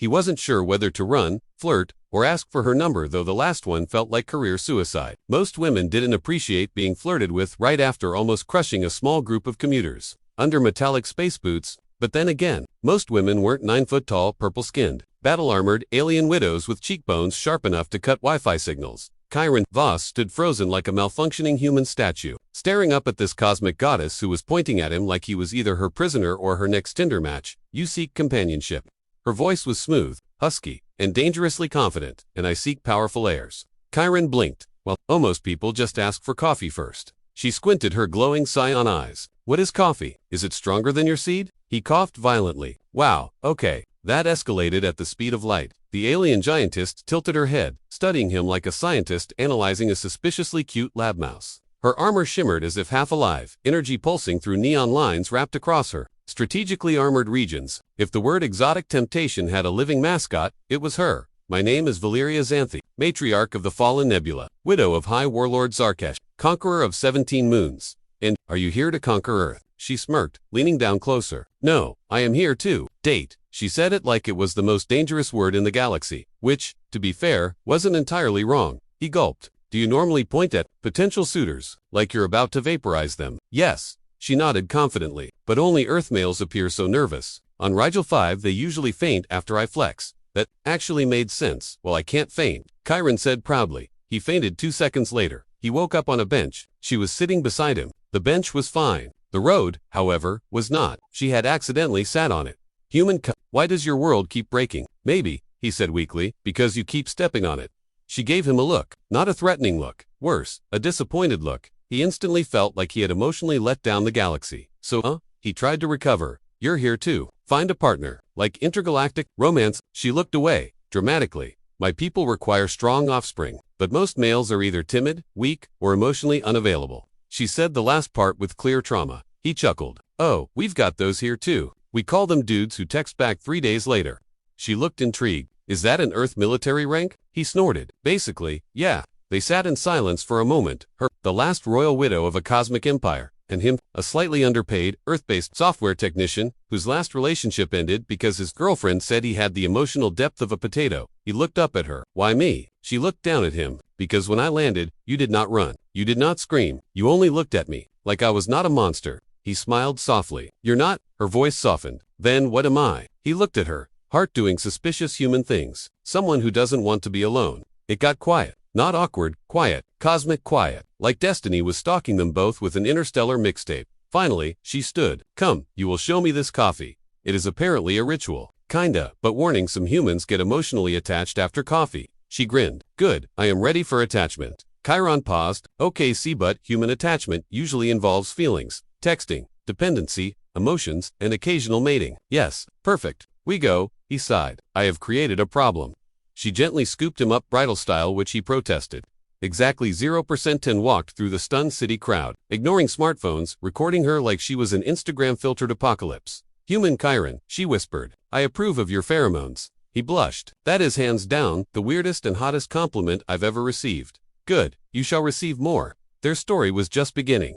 He wasn't sure whether to run, flirt, or ask for her number, though the last one felt like career suicide. Most women didn't appreciate being flirted with right after almost crushing a small group of commuters under metallic space boots, but then again, most women weren't 9-foot-tall, purple-skinned, battle-armored alien widows with cheekbones sharp enough to cut Wi-Fi signals. Chiron Voss stood frozen like a malfunctioning human statue, staring up at this cosmic goddess who was pointing at him like he was either her prisoner or her next Tinder match. "You seek companionship." Her voice was smooth, husky, and dangerously confident. "And I seek powerful heirs." Chiron blinked. "Well, most people just ask for coffee first." She squinted her glowing cyan eyes. "What is coffee? Is it stronger than your seed?" He coughed violently. "Wow, okay." That escalated at the speed of light. The alien giantess tilted her head, studying him like a scientist analyzing a suspiciously cute lab mouse. Her armor shimmered as if half alive, energy pulsing through neon lines wrapped across her strategically armored regions. If the word exotic temptation had a living mascot, it was her. "My name is Valeria Xanthi, matriarch of the Fallen Nebula, widow of High Warlord Zarkesh, conqueror of 17 moons. And, are you here to conquer Earth?" She smirked, leaning down closer. "No, I am here to date." She said it like it was the most dangerous word in the galaxy, which, to be fair, wasn't entirely wrong. He gulped. "Do you normally point at potential suitors, like you're about to vaporize them?" "Yes." She nodded confidently. "But only Earth males appear so nervous. On Rigel 5 they usually faint after I flex." That actually made sense. "Well, I can't faint," Chiron said proudly. He fainted 2 seconds later. He woke up on a bench. She was sitting beside him. The bench was fine. The road, however, was not. She had accidentally sat on it. Why does your world keep breaking?" "Maybe," he said weakly, "because you keep stepping on it." She gave him a look. Not a threatening look. Worse, a disappointed look. He instantly felt like he had emotionally let down the galaxy. "So, He tried to recover. "You're here too. Find a partner. Like intergalactic romance." She looked away, dramatically. "My people require strong offspring, but most males are either timid, weak, or emotionally unavailable." She said the last part with clear trauma. He chuckled. "Oh, we've got those here too. We call them dudes who text back 3 days later." She looked intrigued. "Is that an Earth military rank?" He snorted. "Basically, yeah." They sat in silence for a moment. Her, the last royal widow of a cosmic empire, and him, a slightly underpaid, Earth-based software technician, whose last relationship ended because his girlfriend said he had the emotional depth of a potato. He looked up at her. "Why me?" She looked down at him. "Because when I landed, you did not run. You did not scream. You only looked at me, like I was not a monster." He smiled softly. "You're not?" Her voice softened. "Then what am I?" He looked at her. Heart doing suspicious human things. Someone who doesn't want to be alone. It got quiet. Not awkward, quiet, cosmic quiet, like destiny was stalking them both with an interstellar mixtape. Finally, she stood. "Come, you will show me this coffee. It is apparently a ritual." "Kinda, but warning, some humans get emotionally attached after coffee." She grinned. "Good, I am ready for attachment." Chiron paused. "Okay, see, but human attachment usually involves feelings, texting, dependency, emotions, and occasional mating." "Yes, perfect. We go." He sighed. "I have created a problem." She gently scooped him up bridal style, which he protested. Exactly 0% and walked through the stunned city crowd, ignoring smartphones, recording her like she was an Instagram-filtered apocalypse. "Human Chiron," she whispered. "I approve of your pheromones." He blushed. "That is hands down the weirdest and hottest compliment I've ever received." "Good, you shall receive more." Their story was just beginning.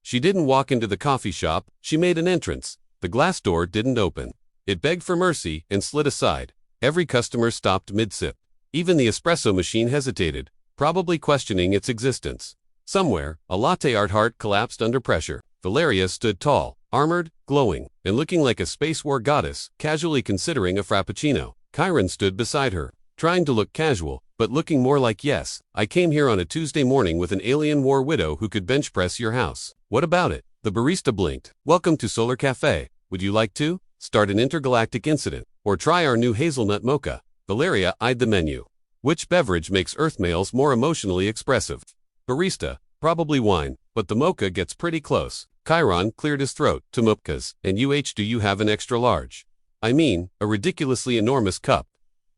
She didn't walk into the coffee shop, she made an entrance. The glass door didn't open. It begged for mercy and slid aside. Every customer stopped mid-sip. Even the espresso machine hesitated, probably questioning its existence. Somewhere, a latte art heart collapsed under pressure. Valeria stood tall, armored, glowing, and looking like a space war goddess, casually considering a frappuccino. Chiron stood beside her, trying to look casual, but looking more like, "Yes, I came here on a Tuesday morning with an alien war widow who could bench press your house. What about it?" The barista blinked. "Welcome to Solar Cafe. Would you like to start an intergalactic incident, or try our new hazelnut mocha?" Valeria eyed the menu. "Which beverage makes Earth males more emotionally expressive?" Barista, "Probably wine, but the mocha gets pretty close." Chiron cleared his throat. "To mochas, and do you have an extra large?" "I mean, a ridiculously enormous cup."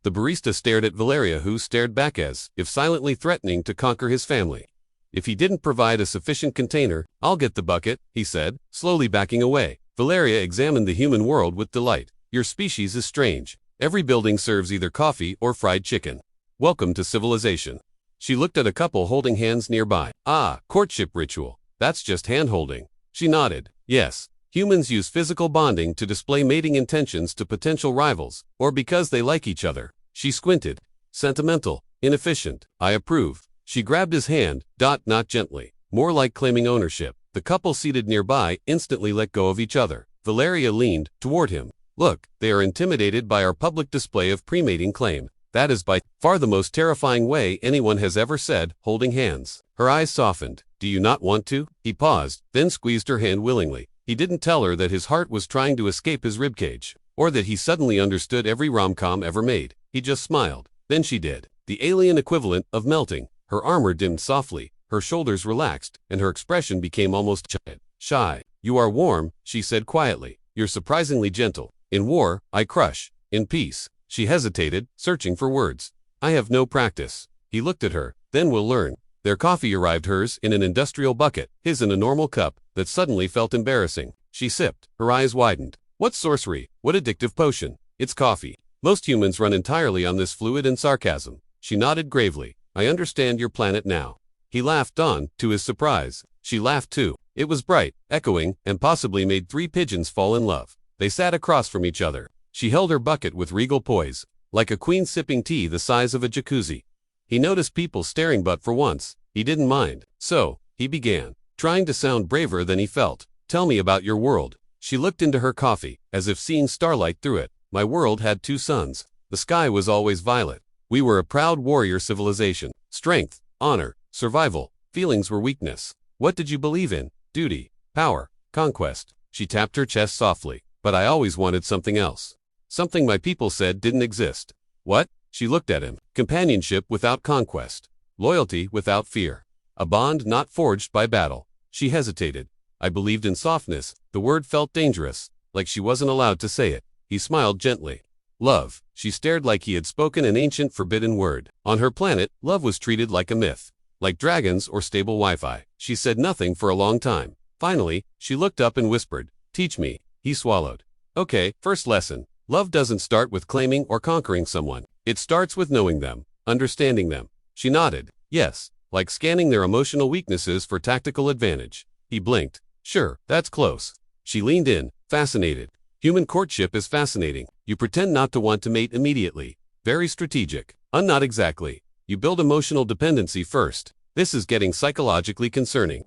The barista stared at Valeria, who stared back as if silently threatening to conquer his family. If he didn't provide a sufficient container, "I'll get the bucket," he said, slowly backing away. Valeria examined the human world with delight. "Your species is strange. Every building serves either coffee or fried chicken. Welcome to civilization." She looked at a couple holding hands nearby. "Ah, courtship ritual. That's just hand-holding." She nodded. "Yes, Humans use physical bonding to display mating intentions to potential rivals, or because they like each other. She squinted. Sentimental, inefficient. I approve. She grabbed his hand, not gently, more like claiming ownership. The couple seated nearby instantly let go of each other. Valeria leaned toward him. Look, they are intimidated by our public display of pre-mating claim. That is by far the most terrifying way anyone has ever said, holding hands. Her eyes softened. Do you not want to? He paused, then squeezed her hand willingly. He didn't tell her that his heart was trying to escape his ribcage, or that he suddenly understood every rom-com ever made. He just smiled. Then she did. The alien equivalent of melting. Her armor dimmed softly, her shoulders relaxed, and her expression became almost shy. You are warm, she said quietly. You're surprisingly gentle. In war, I crush. In peace. She hesitated, searching for words. I have no practice. He looked at her. Then we'll learn. Their coffee arrived, hers in an industrial bucket, his in a normal cup, that suddenly felt embarrassing. She sipped. Her eyes widened. What sorcery? What addictive potion? It's coffee. Most humans run entirely on this fluid and sarcasm. She nodded gravely. I understand your planet now. He laughed on, to his surprise. She laughed too. It was bright, echoing, and possibly made 3 pigeons fall in love. They sat across from each other. She held her bucket with regal poise, like a queen sipping tea the size of a jacuzzi. He noticed people staring, but for once, he didn't mind. So, he began, trying to sound braver than he felt. Tell me about your world. She looked into her coffee, as if seeing starlight through it. My world had 2 suns. The sky was always violet. We were a proud warrior civilization. Strength, honor, survival. Feelings were weakness. What did you believe in? Duty, power, conquest. She tapped her chest softly. But I always wanted something else. Something my people said didn't exist. What? She looked at him. Companionship without conquest. Loyalty without fear. A bond not forged by battle. She hesitated. I believed in softness. The word felt dangerous, like she wasn't allowed to say it. He smiled gently. Love. She stared like he had spoken an ancient forbidden word. On her planet, love was treated like a myth. Like dragons or stable Wi-Fi. She said nothing for a long time. Finally, she looked up and whispered, teach me. He swallowed. Okay, first lesson. Love doesn't start with claiming or conquering someone. It starts with knowing them, understanding them. She nodded. Yes, like scanning their emotional weaknesses for tactical advantage. He blinked. Sure, that's close. She leaned in, fascinated. Human courtship is fascinating. You pretend not to want to mate immediately. Very strategic. Not exactly. You build emotional dependency first. This is getting psychologically concerning.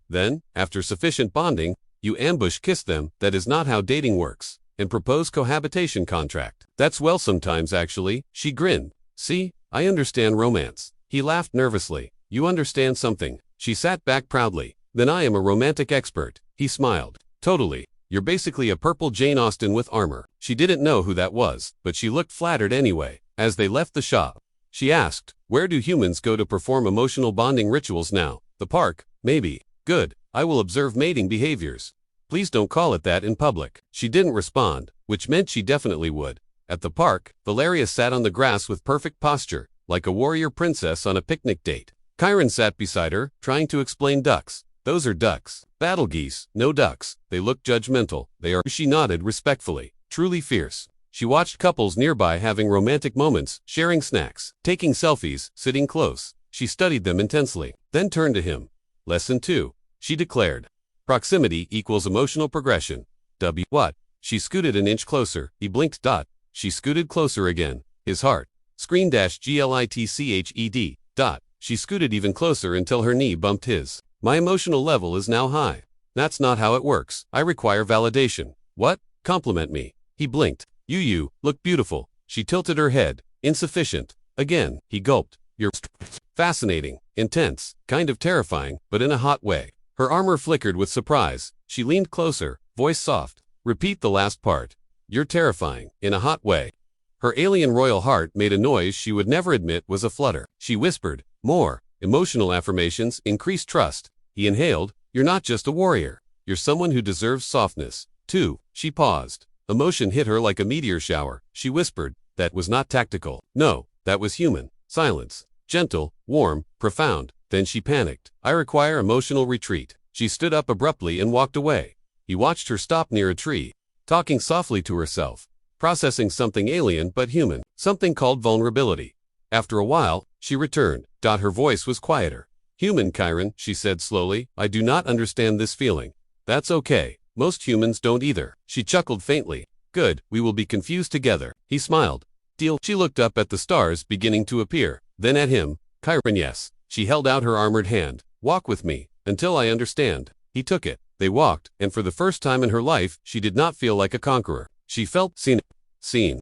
Then, after sufficient bonding, you ambush kiss them. That is not how dating works. And propose cohabitation contract. That's well sometimes actually. She grinned. See, I understand romance. He laughed nervously. You understand something. She sat back proudly. Then I am a romantic expert. He smiled. Totally. You're basically a purple Jane Austen with armor. She didn't know who that was, but she looked flattered anyway. As they left the shop, she asked, where do humans go to perform emotional bonding rituals now? The park? Maybe. Good. I will observe mating behaviors. Please don't call it that in public. She didn't respond, which meant she definitely would. At the park, Valeria sat on the grass with perfect posture, like a warrior princess on a picnic date. Chiron sat beside her, trying to explain ducks. Those are ducks. Battle geese, no ducks. They look judgmental. They are. She nodded respectfully. Truly fierce. She watched couples nearby having romantic moments, sharing snacks, taking selfies, sitting close. She studied them intensely, then turned to him. Lesson 2. She declared. Proximity equals emotional progression. What? She scooted an inch closer. He blinked. She scooted closer again. His heart. Glitched. She scooted even closer until her knee bumped his. My emotional level is now high. That's not how it works. I require validation. What? Compliment me. He blinked. You look beautiful. She tilted her head. Insufficient. Again, he gulped. You're fascinating, intense, kind of terrifying, but in a hot way. Her armor flickered with surprise. She leaned closer, voice soft. Repeat the last part. You're terrifying, in a hot way. Her alien royal heart made a noise she would never admit was a flutter. She whispered, more. Emotional affirmations increase trust. He inhaled. You're not just a warrior. You're someone who deserves softness. 2. She paused. Emotion hit her like a meteor shower. She whispered, that was not tactical. No, that was human. Silence. Gentle, warm, profound. Then she panicked. I require emotional retreat. She stood up abruptly and walked away. He watched her stop near a tree, talking softly to herself, processing something alien but human, something called vulnerability. After a while, she returned. Her voice was quieter. Human, Chiron, she said slowly. I do not understand this feeling. That's okay. Most humans don't either. She chuckled faintly. Good, we will be confused together. He smiled. Deal. She looked up at the stars beginning to appear, then at him. Chiron, yes. She held out her armored hand. Walk with me, until I understand. He took it. They walked, and for the first time in her life, she did not feel like a conqueror. She felt seen.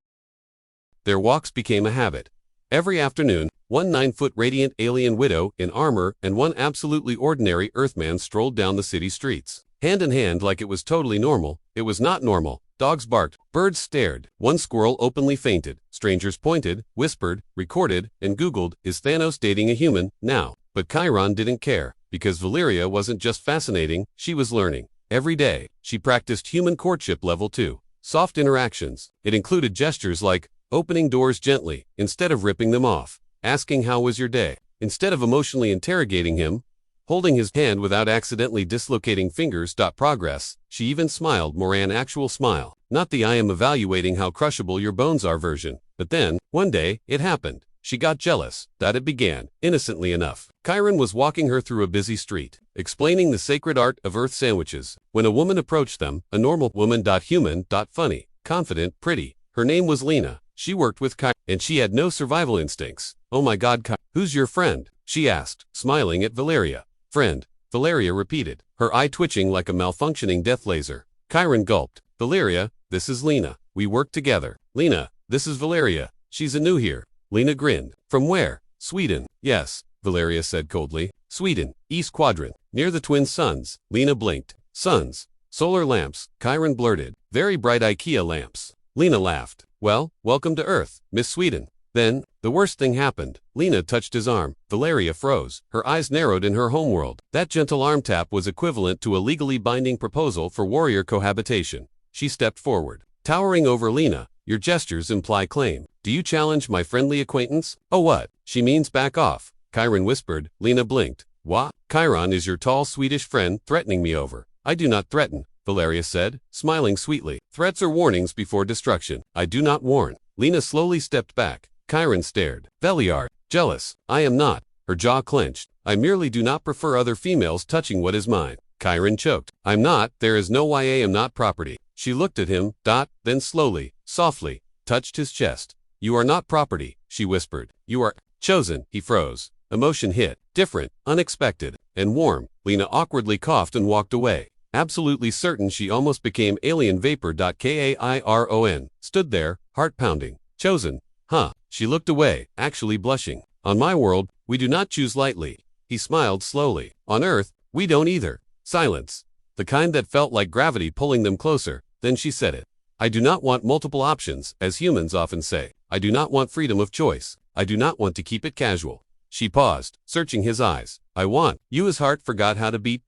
Their walks became a habit. Every afternoon, one 9-foot radiant alien widow in armor and one absolutely ordinary Earthman strolled down the city streets. Hand in hand like it was totally normal. It was not normal. Dogs barked, birds stared, one squirrel openly fainted, strangers pointed, whispered, recorded, and Googled, is Thanos dating a human now? But Chiron didn't care, because Valeria wasn't just fascinating, she was learning. Every day, she practiced human courtship level 2. Soft interactions. It included gestures like, opening doors gently, instead of ripping them off, asking how was your day, instead of emotionally interrogating him, holding his hand without accidentally dislocating fingers. Progress. She even smiled more an actual smile, not the I am evaluating how crushable your bones are version. But then, one day, it happened. She got jealous. It began, innocently enough. Chiron was walking her through a busy street, explaining the sacred art of earth sandwiches, when a woman approached them, a normal woman. Human. Funny, confident, pretty. Her name was Lena. She worked with Chiron, and she had no survival instincts. Oh my god, who's your friend? She asked, smiling at Valeria. Friend, Valeria repeated, her eye twitching like a malfunctioning death laser. Chiron gulped. Valeria, this is Lena. We work together. Lena, this is Valeria. She's a new here. Lena grinned. From where? Sweden. Yes, Valeria said coldly. Sweden, East Quadrant, near the twin suns. Lena blinked. Suns. Solar lamps, Chiron blurted. Very bright IKEA lamps. Lena laughed. Well, welcome to Earth, Miss Sweden. Then, the worst thing happened. Lena touched his arm. Valeria froze. Her eyes narrowed in her homeworld. That gentle arm tap was equivalent to a legally binding proposal for warrior cohabitation. She stepped forward. Towering over Lena, your gestures imply claim. Do you challenge my friendly acquaintance? Oh what? She means back off. Chiron whispered. Lena blinked. What? Chiron is your tall Swedish friend threatening me over. I do not threaten, Valeria said, smiling sweetly. Threats are warnings before destruction. I do not warn. Lena slowly stepped back. Chiron stared. Veliard. Jealous. I am not. Her jaw clenched. I merely do not prefer other females touching what is mine. Chiron choked. I'm not. There is no why I am not property. She looked at him. Then slowly, softly, touched his chest. You are not property, she whispered. You are chosen. He froze. Emotion hit. Different, unexpected, and warm. Lena awkwardly coughed and walked away. Absolutely certain she almost became alien vapor. Kairon. Stood there, heart pounding. Chosen. Huh. She looked away, actually blushing. On my world, we do not choose lightly. He smiled slowly. On Earth, we don't either. Silence. The kind that felt like gravity pulling them closer. Then she said it. I do not want multiple options, as humans often say. I do not want freedom of choice. I do not want to keep it casual. She paused, searching his eyes. I want. You. His heart forgot how to beat.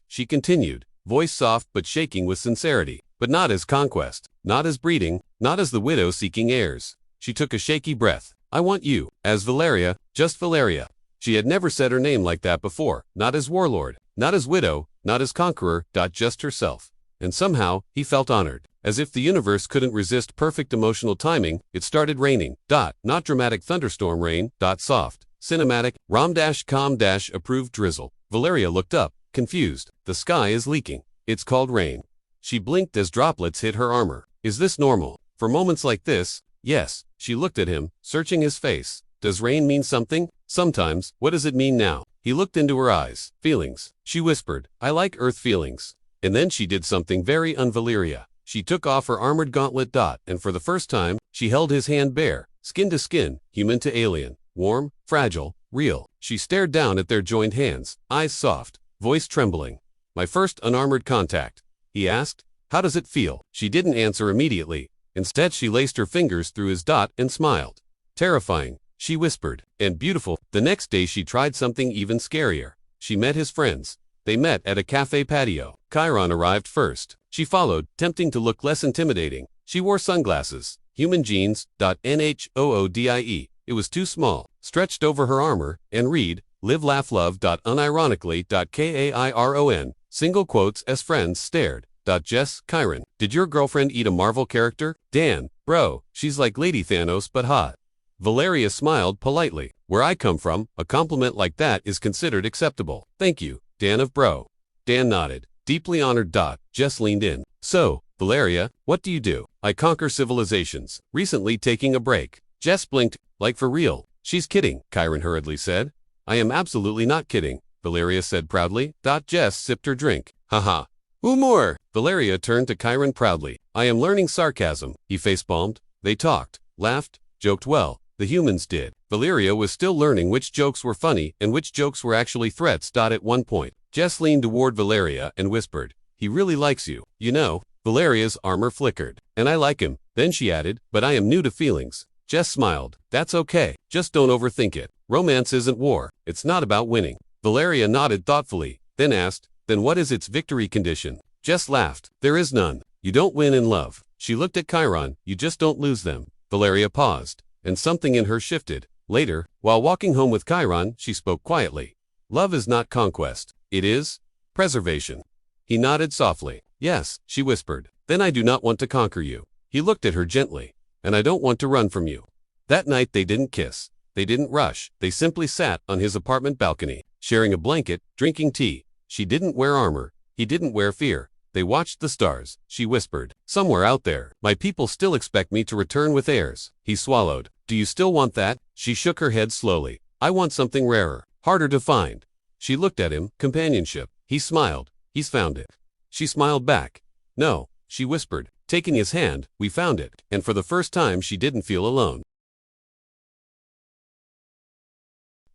She continued, voice soft but shaking with sincerity. But not as conquest, not as breeding, not as the widow seeking heirs. She took a shaky breath. I want you, as Valeria, just Valeria. She had never said her name like that before, not as warlord, not as widow, not as conqueror. Just herself. And somehow, he felt honored. As if the universe couldn't resist perfect emotional timing, it started raining. Not dramatic thunderstorm rain. Soft, cinematic, rom-com approved drizzle. Valeria looked up, confused. The sky is leaking. It's called rain. She blinked as droplets hit her armor. Is this normal? For moments like this, yes. She looked at him, searching his face. Does rain mean something? Sometimes. What does it mean now? He looked into her eyes. Feelings. She whispered. I like Earth feelings. And then she did something very un-Valeria. She took off her armored gauntlet. And for the first time, she held his hand bare, skin to skin, human to alien, warm, fragile, real. She stared down at their joined hands, eyes soft, voice trembling. My first unarmored contact. He asked. How does it feel? She didn't answer immediately. Instead, she laced her fingers through his and smiled. Terrifying, she whispered, and beautiful. The next day she tried something even scarier. She met his friends. They met at a cafe patio. Chiron arrived first. She followed, tempting to look less intimidating. She wore sunglasses, human jeans. Nhoodie. It was too small, stretched over her armor, and read, live laugh love. Unironically. Kairon. Single quotes as friends stared. Jess, Chiron. Did your girlfriend eat a Marvel character? Dan, bro, she's like Lady Thanos but hot. Valeria smiled politely. Where I come from, a compliment like that is considered acceptable. Thank you, Dan of bro. Dan nodded. Deeply honored. Jess leaned in. So, Valeria, what do you do? I conquer civilizations. Recently taking a break. Jess blinked. Like for real? She's kidding, Chiron hurriedly said. I am absolutely not kidding, Valeria said proudly. Jess sipped her drink. Haha. Humor! Valeria turned to Chiron proudly. I am learning sarcasm. He facepalmed. They talked, laughed, joked well. The humans did. Valeria was still learning which jokes were funny and which jokes were actually threats. At one point, Jess leaned toward Valeria and whispered, he really likes you, you know. Valeria's armor flickered. And I like him. Then she added, but I am new to feelings. Jess smiled. That's okay. Just don't overthink it. Romance isn't war. It's not about winning. Valeria nodded thoughtfully, then asked, then what is its victory condition? Jess laughed. There is none. You don't win in love. She looked at Chiron. You just don't lose them. Valeria paused, and something in her shifted. Later, while walking home with Chiron, she spoke quietly. Love is not conquest. It is preservation. He nodded softly. Yes, she whispered. Then I do not want to conquer you. He looked at her gently. And I don't want to run from you. That night they didn't kiss. They didn't rush. They simply sat on his apartment balcony, sharing a blanket, drinking tea. She didn't wear armor. He didn't wear fear. They watched the stars. She whispered, somewhere out there, my people still expect me to return with heirs. He swallowed. Do you still want that? She shook her head slowly. I want something rarer, harder to find. She looked at him, companionship. He smiled. He's found it. She smiled back. No, she whispered, taking his hand, we found it. And for the first time she didn't feel alone.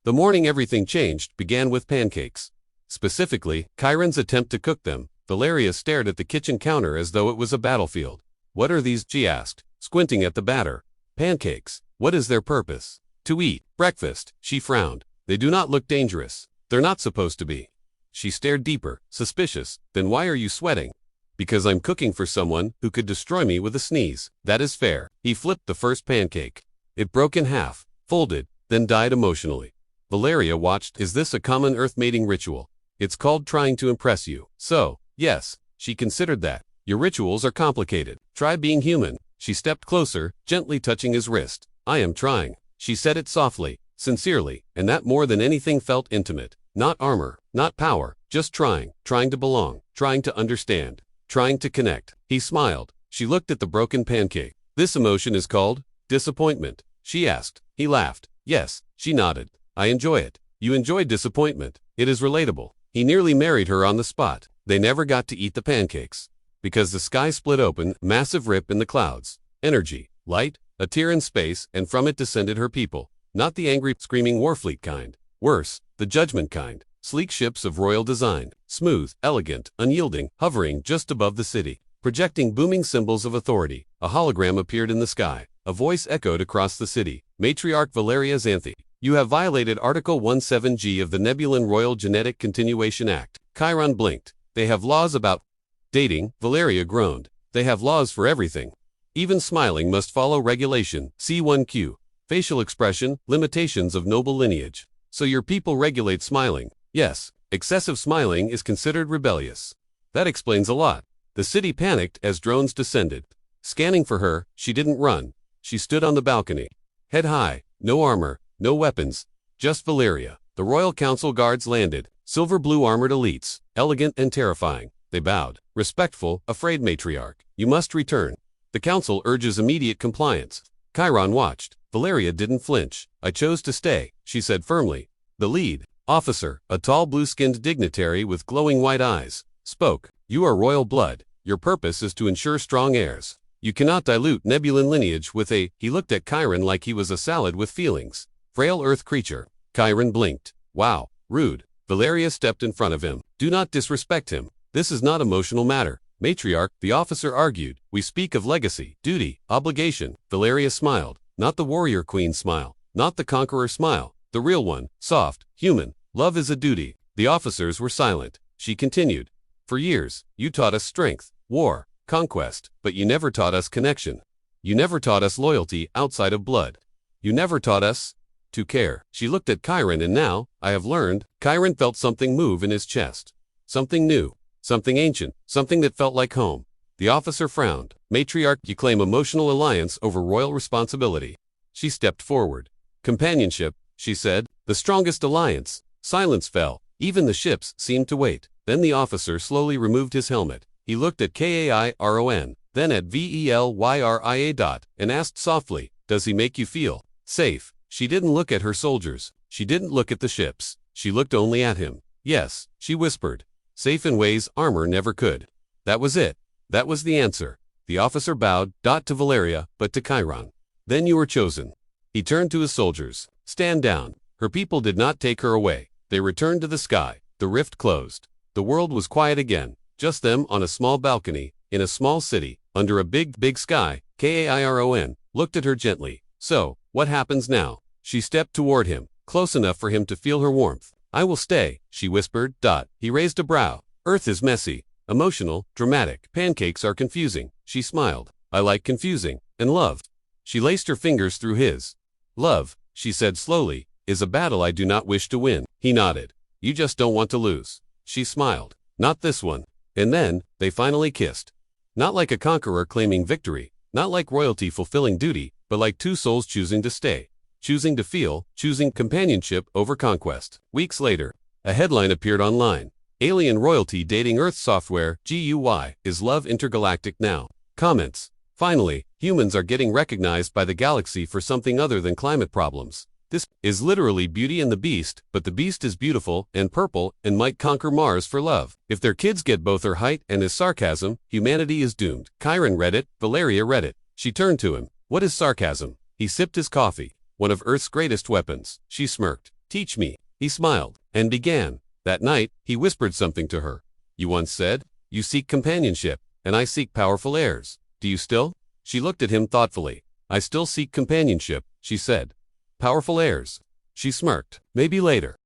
The morning everything changed began with pancakes. Specifically, Chiron's attempt to cook them. Valeria stared at the kitchen counter as though it was a battlefield. What are these? She asked, squinting at the batter. Pancakes. What is their purpose? To eat. Breakfast. She frowned. They do not look dangerous. They're not supposed to be. She stared deeper, suspicious. Then why are you sweating? Because I'm cooking for someone who could destroy me with a sneeze. That is fair. He flipped the first pancake. It broke in half, folded, then died emotionally. Valeria watched. Is this a common earth mating ritual? It's called trying to impress you. So, yes, she considered that. Your rituals are complicated. Try being human. She stepped closer, gently touching his wrist. I am trying. She said it softly, sincerely, and that more than anything felt intimate. Not armor, not power, just trying to belong, trying to understand, trying to connect. He smiled. She looked at the broken pancake. This emotion is called disappointment, she asked. He laughed. Yes, she nodded. I enjoy it. You enjoy disappointment. It is relatable. He nearly married her on the spot. They never got to eat the pancakes. Because the sky split open, massive rip in the clouds. Energy, light, a tear in space, and from it descended her people. Not the angry, screaming warfleet kind. Worse, the judgment kind. Sleek ships of royal design. Smooth, elegant, unyielding, hovering just above the city. Projecting booming symbols of authority. A hologram appeared in the sky. A voice echoed across the city. Matriarch Valeria Xanthi. You have violated Article 17G of the Nebulan Royal Genetic Continuation Act. Chiron blinked. They have laws about dating, Valeria groaned. They have laws for everything. Even smiling must follow regulation. C1Q. Facial expression, limitations of noble lineage. So your people regulate smiling. Yes, excessive smiling is considered rebellious. That explains a lot. The city panicked as drones descended. Scanning for her, she didn't run. She stood on the balcony. Head high, no armor, no weapons, just Valeria. The Royal Council guards landed. Silver-blue armored elites, elegant and terrifying. They bowed. Respectful, afraid matriarch. You must return. The council urges immediate compliance. Chiron watched. Valeria didn't flinch. I chose to stay, she said firmly. The lead officer, a tall blue-skinned dignitary with glowing white eyes, spoke. You are royal blood. Your purpose is to ensure strong heirs. You cannot dilute Nebulan lineage with a... He looked at Chiron like he was a salad with feelings. Frail earth creature. Chiron blinked. Wow, rude. Valeria stepped in front of him. Do not disrespect him. This is not emotional matter. Matriarch, the officer argued. We speak of legacy, duty, obligation. Valeria smiled. Not the warrior queen smile. Not the conqueror smile. The real one, soft, human. Love is a duty. The officers were silent. She continued. For years, you taught us strength, war, conquest, but you never taught us connection. You never taught us loyalty outside of blood. You never taught us to care. She looked at Chiron and now, I have learned. Chiron felt something move in his chest. Something new. Something ancient. Something that felt like home. The officer frowned. Matriarch, you claim emotional alliance over royal responsibility. She stepped forward. Companionship, she said. The strongest alliance. Silence fell. Even the ships seemed to wait. Then the officer slowly removed his helmet. He looked at Kairon, then at Velyria. And asked softly, "Does he make you feel safe?" She didn't look at her soldiers. She didn't look at the ships. She looked only at him. "Yes," she whispered. "Safe in ways armor never could." That was it. That was the answer. The officer bowed, not to Valeria, but to Chiron. "Then you were chosen." He turned to his soldiers. "Stand down." Her people did not take her away. They returned to the sky. The rift closed. The world was quiet again. Just them on a small balcony, in a small city, under a big sky. Kairon looked at her gently. "So, what happens now?" She stepped toward him, close enough for him to feel her warmth. "I will stay," she whispered. He raised a brow. "Earth is messy, emotional, dramatic. Pancakes are confusing." She smiled. "I like confusing. And love." She laced her fingers through his. "Love," she said slowly, "is a battle I do not wish to win." He nodded. "You just don't want to lose." She smiled. "Not this one." And then, they finally kissed. Not like a conqueror claiming victory, not like royalty fulfilling duty, but like two souls choosing to stay. Choosing to feel, choosing companionship over conquest. Weeks later, a headline appeared online. "Alien royalty dating Earth software, GUI, is love intergalactic now?" Comments. "Finally, humans are getting recognized by the galaxy for something other than climate problems. This is literally Beauty and the Beast, but the Beast is beautiful and purple and might conquer Mars for love. If their kids get both her height and his sarcasm, humanity is doomed." Chiron read it, Valeria read it. She turned to him. "What is sarcasm?" He sipped his coffee. "One of Earth's greatest weapons." She smirked. "Teach me." He smiled and began. That night, he whispered something to her. "You once said, you seek companionship, and I seek powerful heirs. Do you still?" She looked at him thoughtfully. "I still seek companionship," she said. "Powerful heirs." She smirked. "Maybe later."